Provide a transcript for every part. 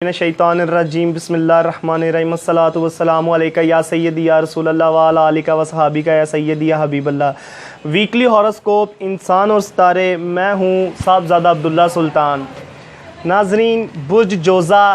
शैतानिर्रजीम बिस्मिल्लाहिर्रहमानिर्रहीम अस्सलातु वस्सलामु अलैका या सय्यदी या रसूलल्लाह व अला आलिका व सहाबिका या सय्यदी या हबीबल्लाह। वीकली हॉरोस्कोप इंसान और सितारे, मैं हूँ साहबजादा अब्दुल्ला सुल्तान। नाजरीन, बुर्ज जोज़ा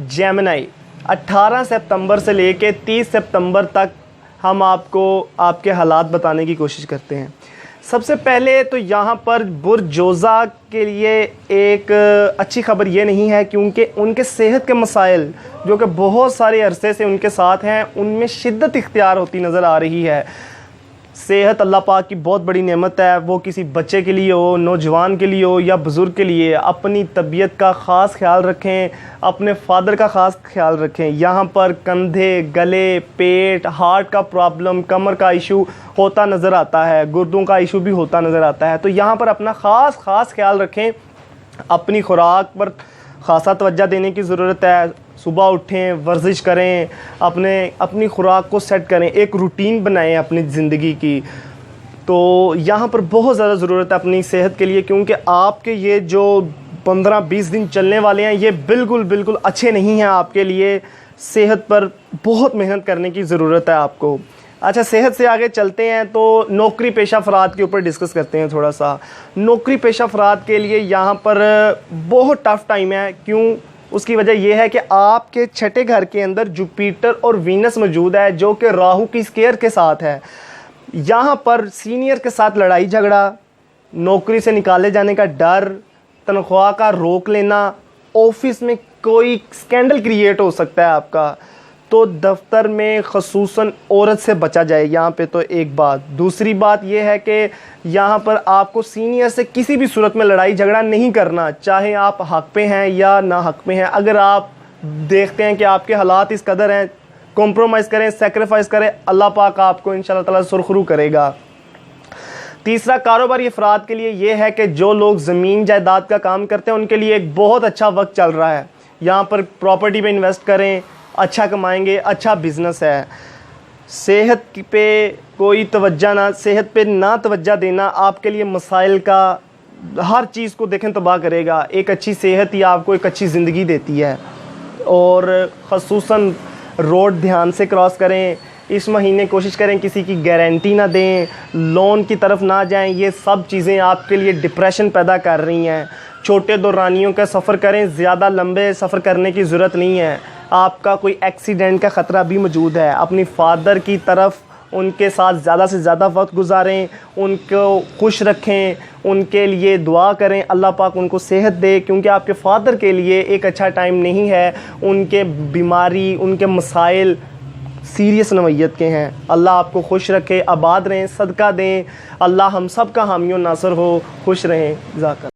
जेमिनी 18 सितंबर से लेके 30 सितंबर तक हम आपको आपके हालात बताने की कोशिश करते हैं। सबसे पहले तो यहाँ पर बुर्ज जोज़ा के लिए एक अच्छी खबर ये नहीं है, क्योंकि उनके सेहत के मसाइल जो कि बहुत सारे अरसे से उनके साथ हैं, उनमें शिद्दत इख्तियार होती नज़र आ रही है। सेहत अल्लाह पाक की बहुत बड़ी नेमत है, वो किसी बच्चे के लिए हो, नौजवान के लिए हो या बुज़ुर्ग के लिए। अपनी तबीयत का ख़ास ख्याल रखें, अपने फादर का ख़ास ख्याल रखें। यहाँ पर कंधे, गले, पेट, हार्ट का प्रॉब्लम, कमर का इशू होता नज़र आता है, गुर्दों का इशू भी होता नज़र आता है। तो यहाँ पर अपना ख़ास ख्याल रखें। अपनी खुराक पर ख़ासा तवज्जो देने की ज़रूरत है। सुबह उठें, वर्जिश करें, अपनी खुराक को सेट करें, एक रूटीन बनाएं अपनी ज़िंदगी की। तो यहाँ पर बहुत ज़्यादा ज़रूरत है अपनी सेहत के लिए, क्योंकि आपके ये जो 15-20 दिन चलने वाले हैं, ये बिल्कुल अच्छे नहीं हैं आपके लिए। सेहत पर बहुत मेहनत करने की ज़रूरत है आपको। अच्छा, सेहत से आगे चलते हैं तो नौकरी पेशा अफराद के ऊपर डिस्कस करते हैं थोड़ा सा। नौकरी पेशा अफराद के लिए यहाँ पर बहुत टफ़ टाइम है। क्यों? उसकी वजह यह है कि आपके छठे घर के अंदर जुपिटर और वीनस मौजूद है, जो कि राहु की स्क्वायर के साथ है। यहाँ पर सीनियर के साथ लड़ाई झगड़ा, नौकरी से निकाले जाने का डर, तनख्वाह का रोक लेना, ऑफिस में कोई स्कैंडल क्रिएट हो सकता है आपका। तो दफ्तर में ख़ुसूसन औरत से बचा जाए यहाँ पे। तो एक बात। दूसरी बात यह है कि यहाँ पर आपको सीनियर से किसी भी सूरत में लड़ाई झगड़ा नहीं करना, चाहे आप हक़ पे हैं या ना हक़ पे हैं। अगर आप देखते हैं कि आपके हालात इस कदर हैं, कॉम्प्रोमाइज़ करें, सेक्रीफाइस करें, अल्लाह पाक आपको इंशाअल्लाह ताला सुरखरू करेगा। तीसरा, कारोबारी अफराद के लिए ये है कि जो लोग ज़मीन जायदाद का काम करते हैं, उनके लिए एक बहुत अच्छा वक्त चल रहा है। यहाँ पर प्रॉपर्टी पे इन्वेस्ट करें, अच्छा कमाएंगे, अच्छा बिज़नेस है। सेहत पे कोई सेहत पे ना तवज्जो देना आपके लिए मसाइल का, हर चीज़ को देखें तबाह करेगा। एक अच्छी सेहत ही आपको एक अच्छी ज़िंदगी देती है। और ख़ुसूसन रोड ध्यान से क्रॉस करें। इस महीने कोशिश करें किसी की गारंटी ना दें, लोन की तरफ ना जाएं। ये सब चीज़ें आपके लिए डिप्रेशन पैदा कर रही हैं। छोटे दौरानियों का सफ़र करें, ज़्यादा लंबे सफ़र करने की ज़रूरत नहीं है। आपका कोई एक्सीडेंट का ख़तरा भी मौजूद है। अपनी फादर की तरफ उनके साथ ज़्यादा से ज़्यादा वक्त गुजारें, उनको खुश रखें, उनके लिए दुआ करें, अल्लाह पाक उनको सेहत दे, क्योंकि आपके फादर के लिए एक अच्छा टाइम नहीं है। उनके बीमारी, उनके मसाइल सीरियस नवैयत के हैं। अल्लाह आपको खुश रखे, आबाद रहें, सदका दें। अल्लाह हम सब का हामी और नासर हो। खुश रहें। ज़ाका।